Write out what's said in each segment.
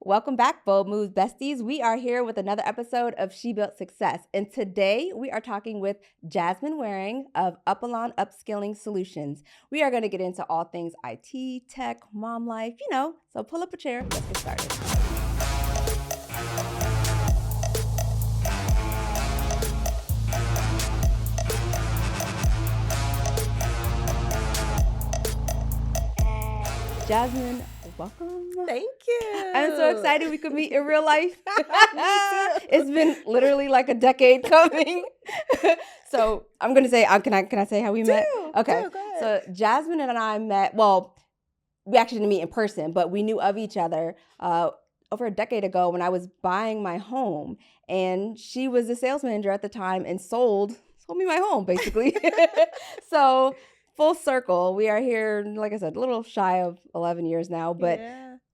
Welcome back, Bold Moves Besties. We are here with another episode of She Built Success. And today we are talking with Jasmine Waring of Upalon Upskilling Solutions. We are going to get into all things IT, tech, mom life, so pull up a chair. Let's get started. Jasmine, welcome. Thank you. I'm so excited we could meet in real life. Me too. It's been literally like a decade coming. So I'm going to say, can I say how we met? Okay. Go ahead. So Jasmine and I met, well, we actually didn't meet in person, but we knew of each other over a decade ago when I was buying my home. And she was the sales manager at the time and sold me my home, basically. So full circle, we are here, like I said, a little shy of 11 years now, but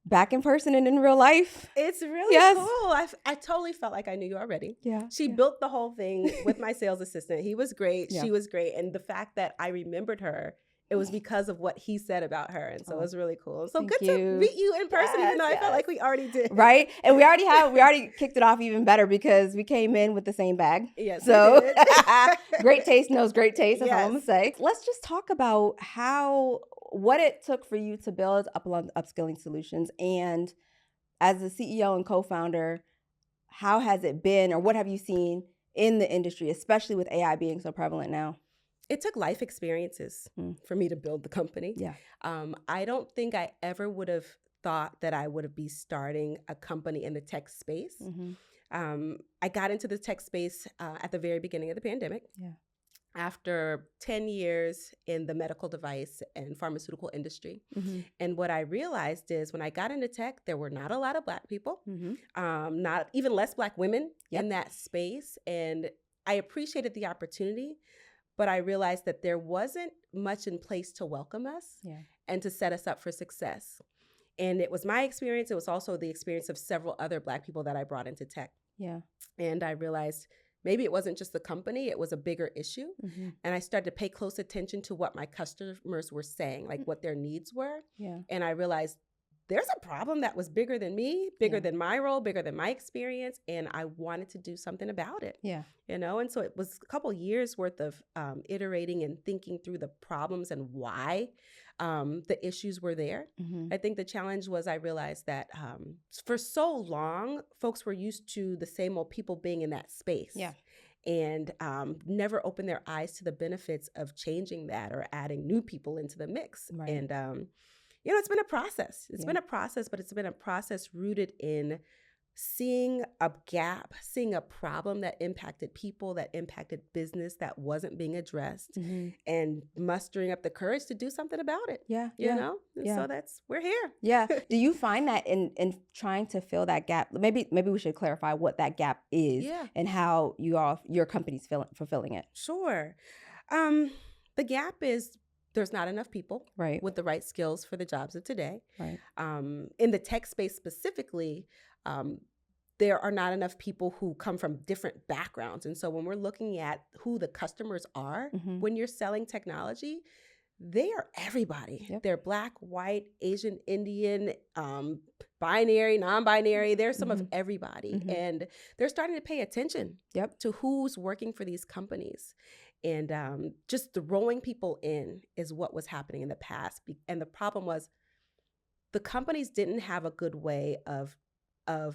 back in person and in real life. It's really cool. I totally felt like I knew you already. Yeah. She built the whole thing with my sales assistant. He was great. Yeah. She was great. And the fact that I remembered her, it was because of what he said about her. And so it was really cool. So good to meet you in person, even though I felt like we already did. Right? And we already kicked it off even better because we came in with the same bag. Yes, so we did. Great taste knows great taste. That's all I'm Yes. going to say. Let's just talk about what it took for you to build Upalon Upskilling Solutions. And as the CEO and co-founder, how has it been, or what have you seen in the industry, especially with AI being so prevalent now? It took life experiences for me to build the company. Yeah. I don't think I ever would have thought that I would be starting a company in the tech space. Mm-hmm. I got into the tech space at the very beginning of the pandemic. Yeah. After 10 years in the medical device and pharmaceutical industry. Mm-hmm. And what I realized is when I got into tech, there were not a lot of Black people, not even less Black women in that space. And I appreciated the opportunity, but I realized that there wasn't much in place to welcome us and to set us up for success. And it was my experience. It was also the experience of several other Black people that I brought into tech. Yeah. And I realized maybe it wasn't just the company, it was a bigger issue. Mm-hmm. And I started to pay close attention to what my customers were saying, like what their needs were. Yeah. And I realized there's a problem that was bigger than me, bigger than my role, bigger than my experience. And I wanted to do something about it. Yeah. And so it was a couple years worth of iterating and thinking through the problems and why the issues were there. Mm-hmm. I think the challenge was I realized that for so long, folks were used to the same old people being in that space. Yeah. And never opened their eyes to the benefits of changing that or adding new people into the mix. Right. And it's been a process. It's been a process, but it's been a process rooted in seeing a gap, seeing a problem that impacted people, that impacted business that wasn't being addressed, and mustering up the courage to do something about it. So we're here. Yeah. Do you find that in trying to fill that gap, maybe we should clarify what that gap is and how your company's fulfilling it? Sure. The gap is there's not enough people with the right skills for the jobs of today. Right. In the tech space specifically, there are not enough people who come from different backgrounds. And so when we're looking at who the customers are, when you're selling technology, they are everybody. Yep. They're Black, white, Asian, Indian, binary, non-binary. They're some of everybody. And they're starting to pay attention to who's working for these companies. And just throwing people in is what was happening in the past. And the problem was the companies didn't have a good way of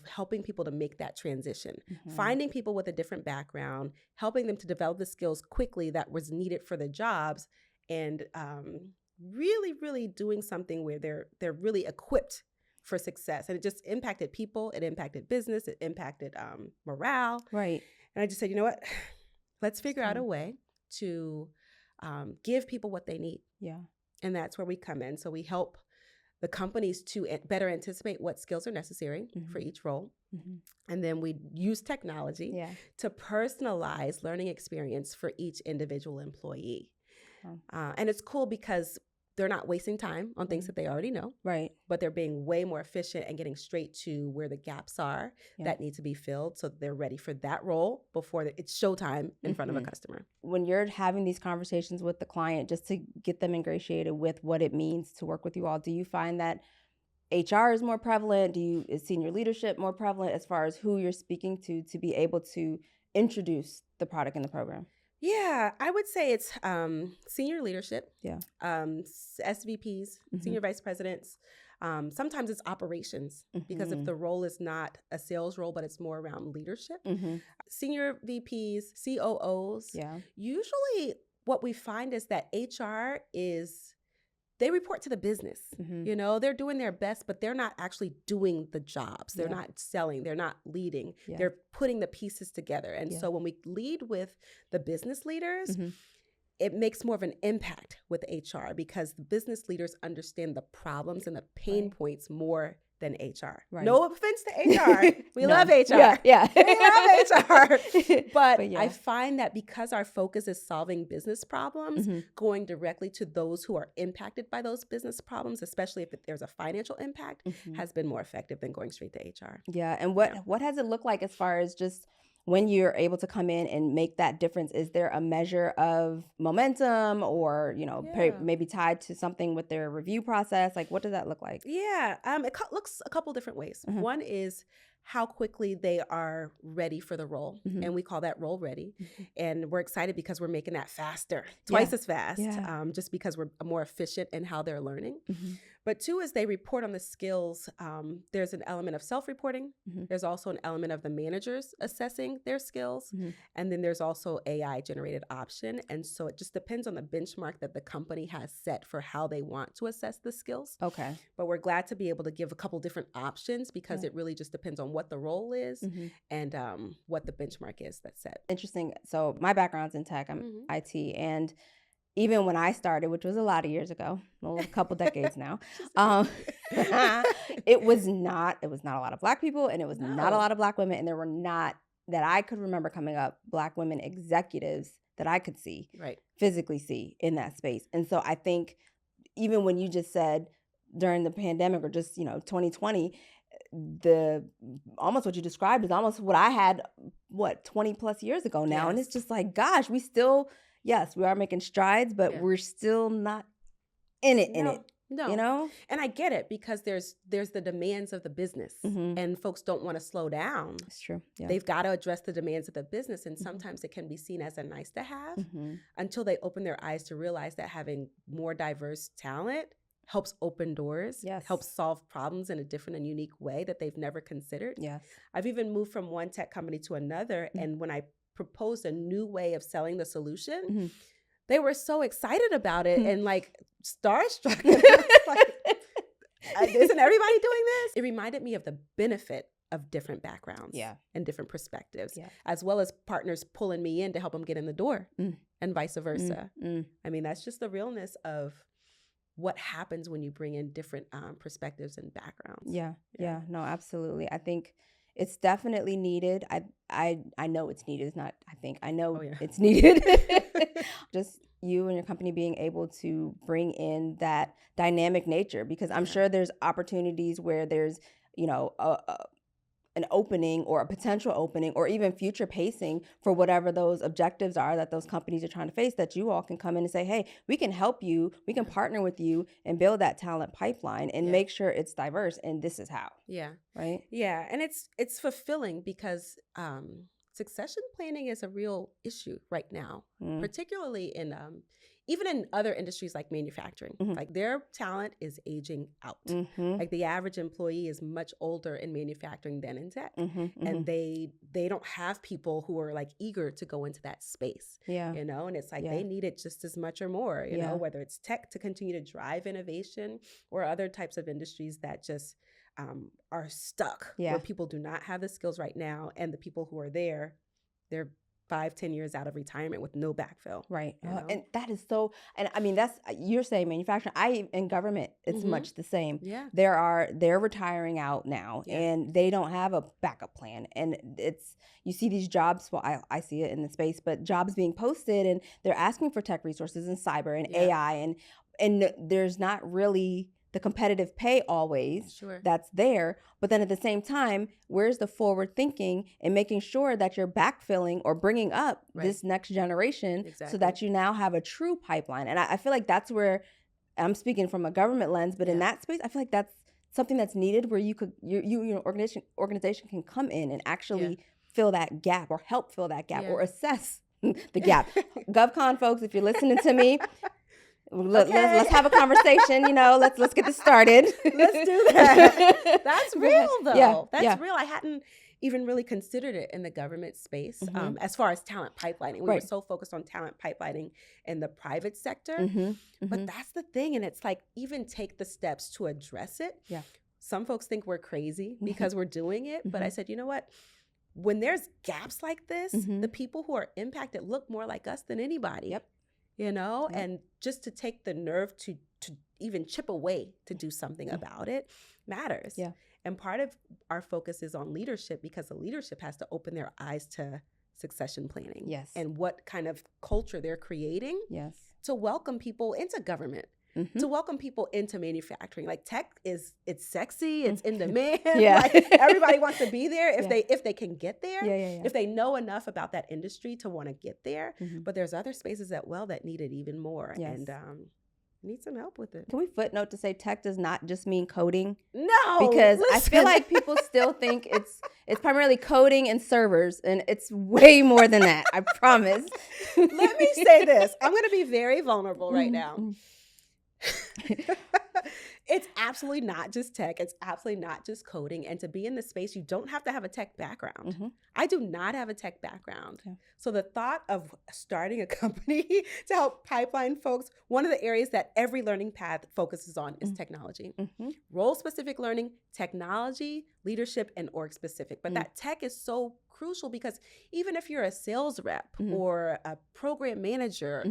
helping people to make that transition, finding people with a different background, helping them to develop the skills quickly that was needed for the jobs, and really, really doing something where they're really equipped for success. And it just impacted people, it impacted business, it impacted morale. Right. And I just said, you know what? Let's figure out a way to give people what they need. Yeah. And that's where we come in. So we help the companies to better anticipate what skills are necessary for each role. And then we use technology to personalize learning experience for each individual employee. And it's cool because they're not wasting time on things that they already know. Right. But they're being way more efficient and getting straight to where the gaps are that need to be filled so that they're ready for that role before it's showtime in front of a customer. When you're having these conversations with the client just to get them ingratiated with what it means to work with you all, do you find that HR is more prevalent? Is senior leadership more prevalent as far as who you're speaking to be able to introduce the product and the program? Yeah, I would say it's senior leadership. Yeah. SVPs, senior vice presidents. Sometimes it's operations, because if the role is not a sales role, but it's more around leadership. Senior VPs, COOs. Yeah. Usually what we find is that HR they report to the business. You know, they're doing their best, but they're not actually doing the jobs. They're not selling. They're not leading. They're putting the pieces together. And so when we lead with the business leaders, it makes more of an impact with HR, because the business leaders understand the problems and the pain points more than HR. Right. No offense to HR. We love HR. Yeah. We love HR. But I find that because our focus is solving business problems, going directly to those who are impacted by those business problems, especially if there's a financial impact, has been more effective than going straight to HR. Yeah. And what has it looked like as far as just when you're able to come in and make that difference? Is there a measure of momentum, or, maybe tied to something with their review process? Like, what does that look like? Yeah, it looks a couple different ways. One is how quickly they are ready for the role. And we call that role ready. And we're excited because we're making that faster, twice as fast, just because we're more efficient in how they're learning. But two is they report on the skills. There's an element of self-reporting. There's also an element of the managers assessing their skills. And then there's also AI-generated option. And so it just depends on the benchmark that the company has set for how they want to assess the skills. Okay. But we're glad to be able to give a couple different options, because it really just depends on what the role is and what the benchmark is that's set. Interesting. So my background's in tech. I'm IT. And even when I started, which was a lot of years ago, a couple decades now, it was not a lot of Black people, and it was not a lot of Black women. And there were not, that I could remember coming up, Black women executives that I could see, physically see in that space. And so I think even when you just said during the pandemic, or just, 2020, almost what you described is almost what I had, 20 plus years ago now. And it's just like, gosh, we still, yes, we are making strides, but we're still not in it. No. And I get it, because there's the demands of the business, and folks don't want to slow down. It's true. Yeah. They've got to address the demands of the business. And sometimes it can be seen as a nice to have until they open their eyes to realize that having more diverse talent helps open doors, helps solve problems in a different and unique way that they've never considered. Yes. I've even moved from one tech company to another. And when I proposed a new way of selling the solution, they were so excited about it and like starstruck. Isn't everybody doing this? It reminded me of the benefit of different backgrounds and different perspectives, as well as partners pulling me in to help them get in the door and vice versa. I mean, that's just the realness of what happens when you bring in different perspectives and backgrounds. Yeah, no, absolutely. I think it's definitely needed. I know it's needed. It's not, I think, I know it's needed. Just you and your company being able to bring in that dynamic nature, because I'm sure there's opportunities where there's, an opening or a potential opening or even future pacing for whatever those objectives are that those companies are trying to face, that you all can come in and say, hey, we can help you, we can partner with you and build that talent pipeline and make sure it's diverse, and this is how. Right? Yeah. And it's fulfilling, because succession planning is a real issue right now, particularly in even in other industries like manufacturing. Like, their talent is aging out. Like, the average employee is much older in manufacturing than in tech. And they don't have people who are like eager to go into that space. And it's like they need it just as much or more, you know, whether it's tech to continue to drive innovation, or other types of industries that just are stuck, where people do not have the skills right now, and the people who are there, they're 5-10 years out of retirement with no backfill. Right. And that is so, and I mean, that's, you're saying manufacturing, in government, it's much the same. They're retiring out now, and they don't have a backup plan. And you see these jobs, well, I see it in the space, but jobs being posted, and they're asking for tech resources and cyber and AI, and there's not really the competitive pay always that's there. But then at the same time, where's the forward thinking and making sure that you're backfilling or bringing up this next generation so that you now have a true pipeline? And I feel like that's where I'm speaking from a government lens, but in that space, I feel like that's something that's needed where organization can come in and actually fill that gap or help fill that gap or assess the gap. GovCon folks, if you're listening to me, let's have a conversation. Let's get this started. Let's do that. That's real though. Yeah, that's real. I hadn't even really considered it in the government space as far as talent pipelining. We were so focused on talent pipelining in the private sector, but that's the thing. And it's like, even take the steps to address it. Yeah. Some folks think we're crazy because we're doing it, but I said, you know what? When there's gaps like this, the people who are impacted look more like us than anybody. Yep. And just to take the nerve to even chip away to do something about it matters. Yeah. And part of our focus is on leadership, because the leadership has to open their eyes to succession planning. Yes. And what kind of culture they're creating. Yes. To welcome people into government. To welcome people into manufacturing. Like, tech it's sexy, it's in demand. Like, everybody wants to be there if they can get there. If they know enough about that industry to want to get there. But there's other spaces that need it even more. Yes. And need some help with it. Can we footnote to say tech does not just mean coding? No, because I feel like people still think it's primarily coding and servers, and it's way more than that. I promise. Let me say this. I'm going to be very vulnerable right now. It's absolutely not just tech. It's absolutely not just coding. And to be in the space, you don't have to have a tech background. I do not have a tech background. Yeah. So the thought of starting a company to help pipeline folks, one of the areas that every learning path focuses on is technology. Role-specific learning, technology, leadership, and org-specific. But that tech is so crucial, because even if you're a sales rep or a program manager,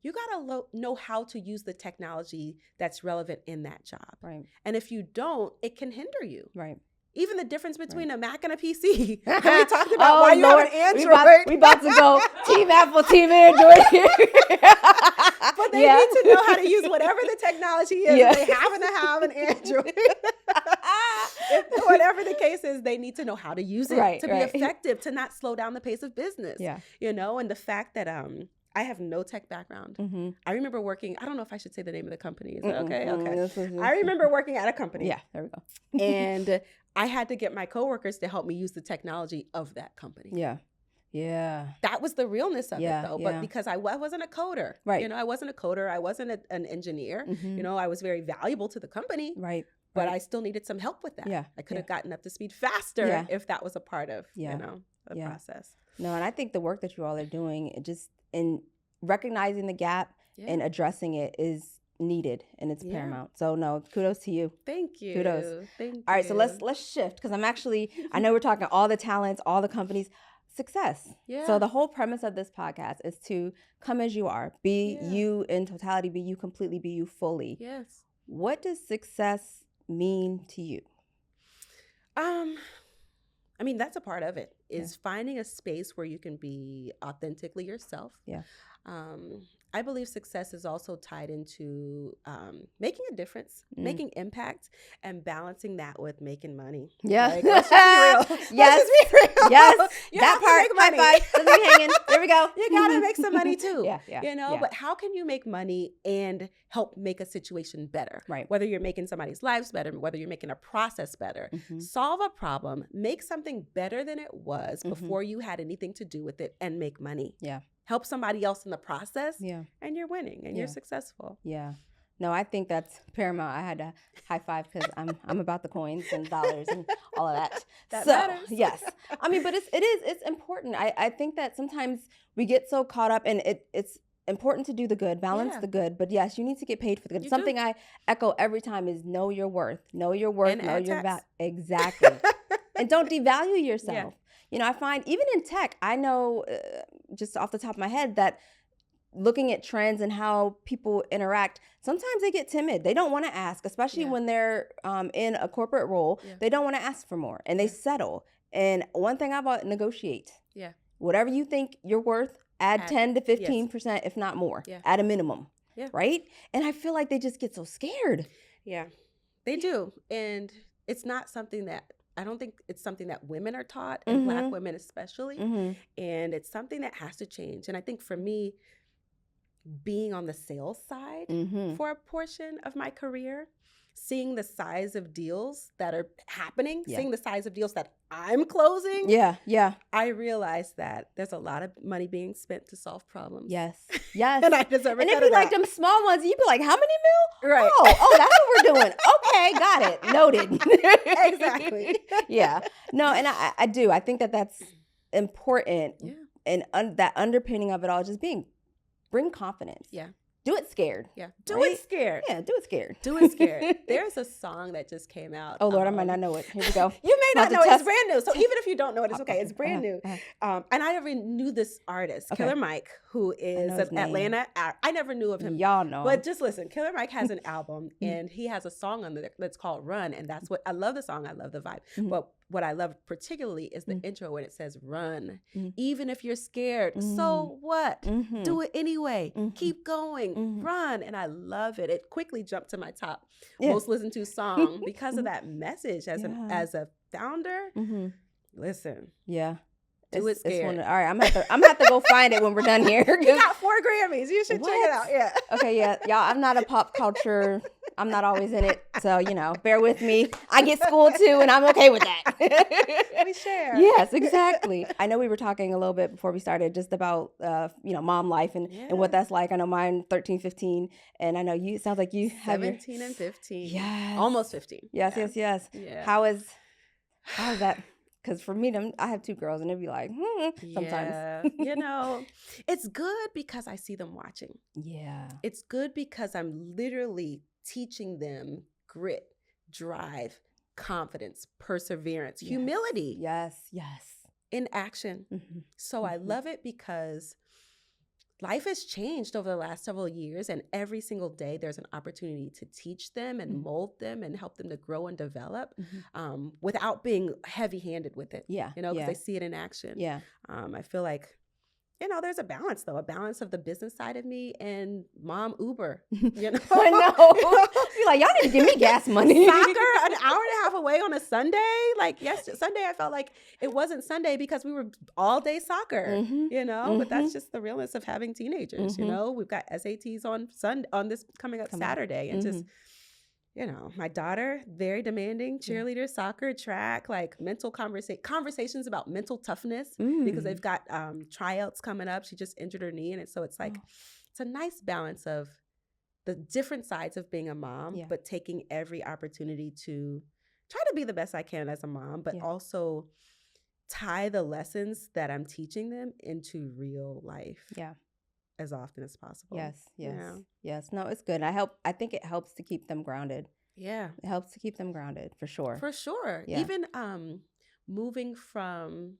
you gotta know how to use the technology that's relevant in that job. Right. And if you don't, it can hinder you. Right. Even the difference between a Mac and a PC. We talked about why you have an Android. We about to go Team Apple, Team Android here. But they need to know how to use whatever the technology is. Yeah. They happen to have an Android. Whatever the case is, they need to know how to use it to be effective, to not slow down the pace of business. Yeah. And the fact that I have no tech background. I remember working, I don't know if I should say the name of the company. Is that okay? Okay. I remember working at a company. Yeah, there we go. And I had to get my coworkers to help me use the technology of that company. Yeah. Yeah. That was the realness of it, though. But because I wasn't a coder. Right. I wasn't a coder. I wasn't an engineer. I was very valuable to the company. Right. But I still needed some help with that. Yeah. I could have gotten up to speed faster if that was a part of, the process. No, and I think the work that you all are doing, just in recognizing the gap and addressing it, is needed, and it's paramount. So no, kudos to you. Thank you. Kudos. Thank you. All right, so let's shift, because I know we're talking all the talents, all the companies. Success. Yeah. So the whole premise of this podcast is to come as you are, be you in totality, be you completely, be you fully. Yes. What does success mean to you? I mean, that's a part of it, is finding a space where you can be authentically yourself. Yeah. I believe success is also tied into making a difference, making impact, and balancing that with making money. Yeah. Like, let's just be real. Yes. Let's just be real. Yes. You that part, high five, doesn't be hanging. There we go. You got to make some money too. Yeah. But how can you make money and help make a situation better? Right. Whether you're making somebody's lives better, whether you're making a process better, solve a problem, make something better than it was before you had anything to do with it, and make money. Yeah. Help somebody else in the process, and you're winning, and you're successful. Yeah. No, I think that's paramount. I had to high five, because I'm about the coins and dollars and all of that. That matters. Yes. I mean, but it's important. I think that sometimes we get so caught up, and it's important to do the good, balance the good, but yes, you need to get paid for the good. Something I echo every time is know your worth. Know your worth, and know your value. Exactly. And don't devalue yourself. I find even in tech, I know just off the top of my head that looking at trends and how people interact, sometimes they get timid. They don't want to ask, especially when they're in a corporate role. They don't want to ask for more, and they settle. And one thing about negotiate. Yeah. Whatever you think you're worth, add 10 to 15%, if not more, at a minimum. Yeah. Right? And I feel like they just get so scared. Yeah, they do. And it's not something that, I don't think it's something that women are taught, and Black women especially. And it's something that has to change. And I think for me, being on the sales side for a portion of my career, seeing the size of deals that are happening, seeing the size of deals that I'm closing. I realized that there's a lot of money being spent to solve problems. Yes. And I deserve and it'd be like them small ones, you'd be like, how many mil? Right. Oh, that's what we're doing. Okay, got it. Noted. Exactly. Yeah. No, and I do. I think that's important. Yeah. And that underpinning of it all, just bring confidence. Yeah. Do it scared. Yeah. Do it scared. Yeah, do it scared. Do it scared. There's a song that just came out. Oh, Lord, I might not know it. Here we go. You may not know it. It's brand new. So even if you don't know it, it's okay. It's brand new. And I never knew this artist, Killer Mike, who is of Atlanta. I never knew of him. Y'all know. But just listen, Killer Mike has an album, and he has a song on there that's called Run. And that's what I love the song. I love the vibe. But what I love particularly is the intro when it says run. Even if you're scared, so what? Do it anyway. Keep going. Run. And I love it. It quickly jumped to my top most listened to song because of that message as a founder. Listen. Yeah. Do it scared. All right, I'm gonna have to go find it when we're done here. You got 4 Grammys. You should check it out. Yeah. Okay. Yeah, y'all. I'm not a pop culture. I'm not always in it, so bear with me. I get schooled too, and I'm okay with that. We share. Yes, exactly. I know we were talking a little bit before we started just about mom life and what that's like. I know mine 13, 15, and I know you. It sounds like you have 17 and 15. Yes. Almost 15. Yes. Yeah. How is that? Because for me, I have 2 girls, and it'd be like, sometimes. It's good because I see them watching. Yeah. It's good because I'm literally teaching them grit, drive, confidence, perseverance, humility. Yes. In action. So I love it because life has changed over the last several years, and every single day there's an opportunity to teach them and mold them and help them to grow and develop without being heavy-handed with it. Because they see it in action. I feel like, there's a balance, though, a balance of the business side of me and mom Uber. I know. You're like, y'all need to give me gas money. Soccer, an hour and a half away on a Sunday. Like, Sunday, I felt like it wasn't Sunday because we were all day soccer, but that's just the realness of having teenagers. We've got SATs on this coming up Saturday, and just, my daughter, very demanding, cheerleader, soccer, track, like mental conversations about mental toughness because they've got tryouts coming up. She just injured her knee. And it's like, it's a nice balance of the different sides of being a mom, but taking every opportunity to try to be the best I can as a mom, but also tie the lessons that I'm teaching them into real life. As often as possible. Yes. No, it's good. I think it helps to keep them grounded. Yeah. It helps to keep them grounded for sure. For sure. Yeah. Even moving from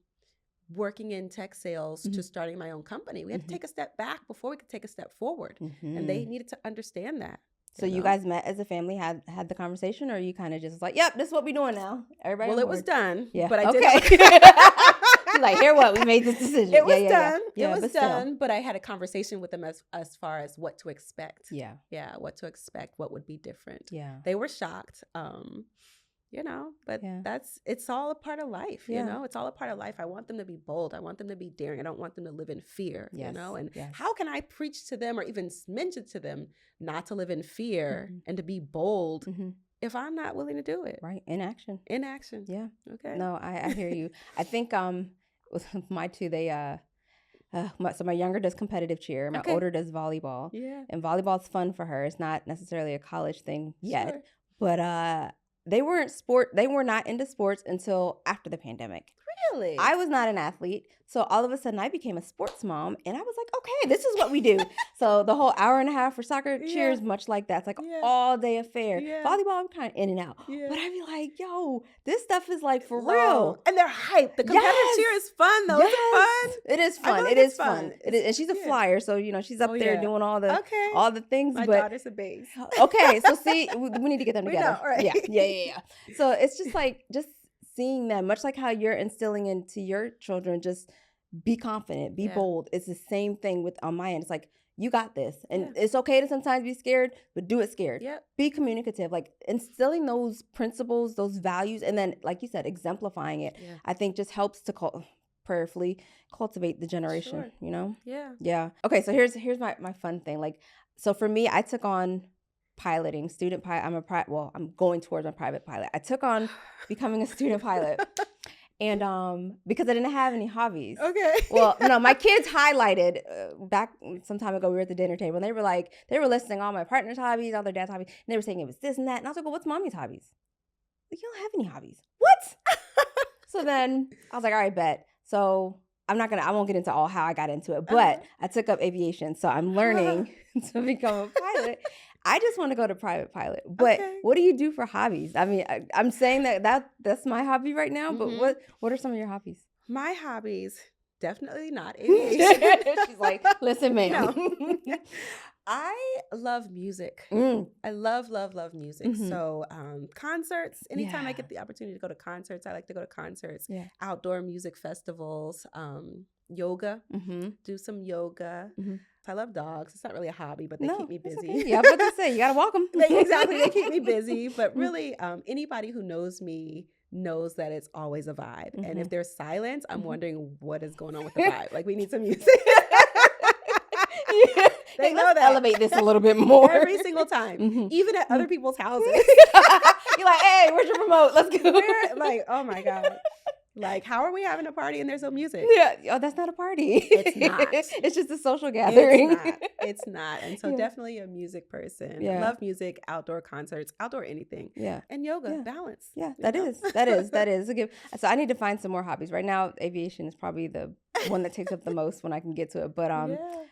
working in tech sales to starting my own company, we had to take a step back before we could take a step forward. And they needed to understand that. So you guys met as a family, had the conversation, or you kind of just like, yep, this is what we're doing now. Everybody. Well, it was done. Yeah. But I did. Like, here what? We made this decision. It was done. It was done. But I had a conversation with them as far as what to expect. Yeah, what to expect, what would be different. Yeah. They were shocked. But it's all a part of life, it's all a part of life. I want them to be bold. I want them to be daring. I don't want them to live in fear, and how can I preach to them or even mention to them not to live in fear and to be bold if I'm not willing to do it? Right. In action. Yeah. Okay. No, I hear you. I think with my 2, they, so my younger does competitive cheer. My older does volleyball. Yeah. And volleyball's fun for her. It's not necessarily a college thing yet, but they were not into sports until after the pandemic. Really? I was not an athlete. So all of a sudden I became a sports mom, and I was like, okay, this is what we do. So the whole hour and a half for soccer cheer is much like that. It's like all day affair. Volleyball, I'm kind of in and out. But I'd be like, yo, this stuff is like for real. And they're hyped. The competitive cheer is fun though. Is it fun? It is fun. It is fun. It is, and she's a flyer. So, she's up there doing all the things. My daughter's a base. Okay. So see, we need to get them together. Know, right? Yeah. So it's just like, seeing them, much like how you're instilling into your children, just be confident, be bold. It's the same thing on my end. It's like, you got this. And it's okay to sometimes be scared, but do it scared. Yep. Be communicative, like instilling those principles, those values, and then, like you said, exemplifying it, I think just helps to prayerfully cultivate the generation, Yeah. Okay, so here's my fun thing. Like, so for me, I took on piloting, student pilot. I'm going towards my private pilot. I took on becoming a student pilot. And because I didn't have any hobbies. Okay. Well, no, my kids highlighted back some time ago. We were at the dinner table, and they were listing all my partner's hobbies, all their dad's hobbies, and they were saying it was this and that. And I was like, well, what's mommy's hobbies? Like, you don't have any hobbies. What? So then I was like, all right, bet. So I won't get into all how I got into it, but I took up aviation. So I'm learning to become a pilot. I just want to go to private pilot. But what do you do for hobbies? I mean, I'm saying that's my hobby right now, but what are some of your hobbies? My hobbies, definitely not aviation. She's like, listen, ma'am. No. I love music. I love music. Mm-hmm. So concerts, anytime I get the opportunity to go to concerts, I like to go to concerts, outdoor music festivals, yoga, do some yoga. Mm-hmm. I love dogs. It's not really a hobby, but they keep me busy. Okay. Yeah, but they say you got to walk them. Exactly. They keep me busy. But really, anybody who knows me knows that it's always a vibe. Mm-hmm. And if there's silence, I'm wondering what is going on with the vibe. Like, we need some music. They know that. Elevate this a little bit more. Every single time. Even at other people's houses. You're like, hey, where's your remote? Let's go. Like, oh my God. Like, how are we having a party and there's no music? Yeah. Oh, that's not a party. It's not. It's just a social gathering. It's not. And so definitely a music person. Yeah. I love music, outdoor concerts, outdoor anything. Yeah. And yoga, balance. Yeah, that is a good. So I need to find some more hobbies. Right now, aviation is probably the one that takes up the most when I can get to it. But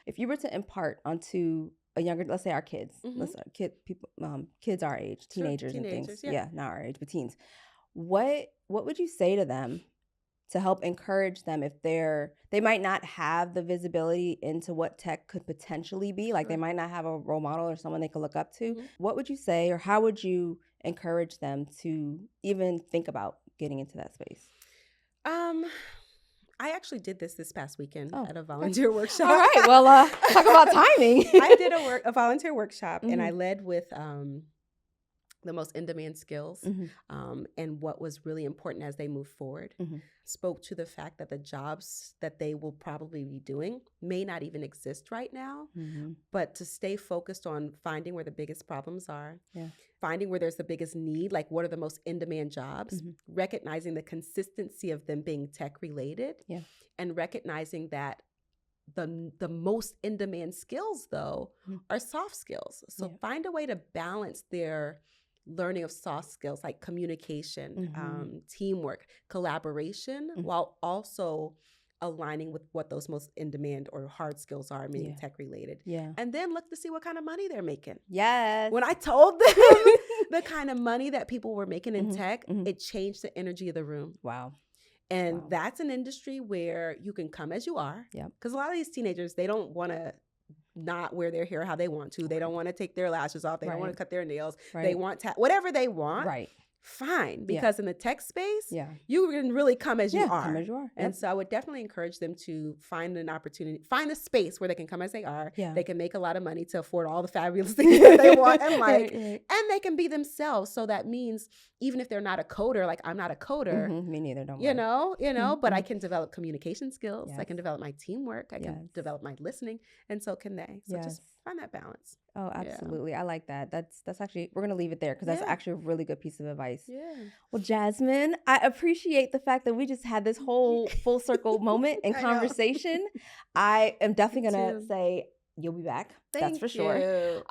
if you were to impart onto a younger, let's say our kids, kids our age, teenagers and things. Yeah, not our age, but teens. What would you say to them to help encourage them if they might not have the visibility into what tech could potentially be? Like, they might not have a role model or someone they could look up to. What would you say, or how would you encourage them to even think about getting into that space? I actually did this past weekend at a volunteer workshop. All right. Well, talk about timing. I did a volunteer workshop, and I led with the most in-demand skills and what was really important as they move forward. Spoke to the fact that the jobs that they will probably be doing may not even exist right now, but to stay focused on finding where the biggest problems are, finding where there's the biggest need, like what are the most in-demand jobs, recognizing the consistency of them being tech-related, and recognizing that the most in-demand skills, though, are soft skills. So find a way to balance their learning of soft skills like communication, teamwork, collaboration, while also aligning with what those most in-demand or hard skills are, meaning tech-related. And then look to see what kind of money they're making. Yes. When I told them the kind of money that people were making in tech, it changed the energy of the room. Wow. And that's an industry where you can come as you are. Because a lot of these teenagers, they don't want to not wear their hair how they want to. They don't want to take their lashes off. They don't want to cut their nails. They want whatever they want. Fine. Because in the tech space, you can really come as you are. Come as you are. And so I would definitely encourage them to find an opportunity, find a space where they can come as they are. They can make a lot of money to afford all the fabulous things that they want and like. And they can be themselves. So that means even if they're not a coder, like I'm not a coder. Me neither, don't you know, but I can develop communication skills. I can develop my teamwork. I can develop my listening. And so can they. So just find that balance. Oh, absolutely. I like that. That's actually, we're going to leave it there because that's actually a really good piece of advice. Well, Jasmine, I appreciate the fact that we just had this whole full circle moment and conversation. I am definitely going to say you'll be back. That's for sure.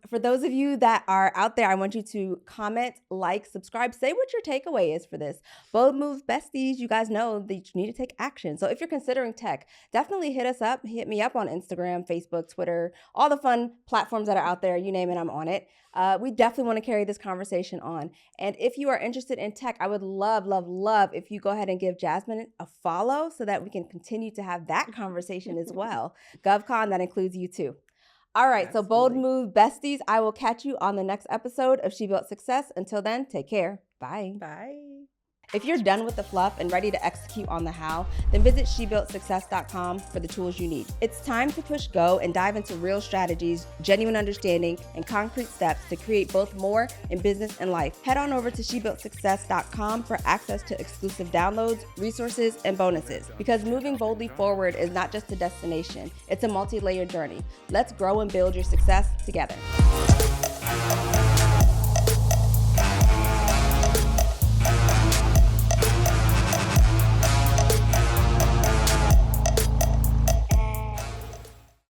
For those of you that are out there, I want you to comment, like, subscribe, say what your takeaway is for this. Bold Moves Besties, you guys know that you need to take action. So if you're considering tech, definitely hit us up. Hit me up on Instagram, Facebook, Twitter, all the fun platforms that are out there. You name it, I'm on it. We definitely want to carry this conversation on. And if you are interested in tech, I would love, love, love if you go ahead and give Jasmine a follow so that we can continue to have that conversation as well. GovCon, that includes you too. All right, Absolutely. So Bold Move Besties, I will catch you on the next episode of She Built Success. Until then, take care. Bye. Bye. If you're done with the fluff and ready to execute on the how, then visit shebuiltsuccess.com for the tools you need. It's time to push go and dive into real strategies, genuine understanding, and concrete steps to create both more in business and life. Head on over to shebuiltsuccess.com for access to exclusive downloads, resources, and bonuses. Because moving boldly forward is not just a destination, it's a multi-layered journey. Let's grow and build your success together.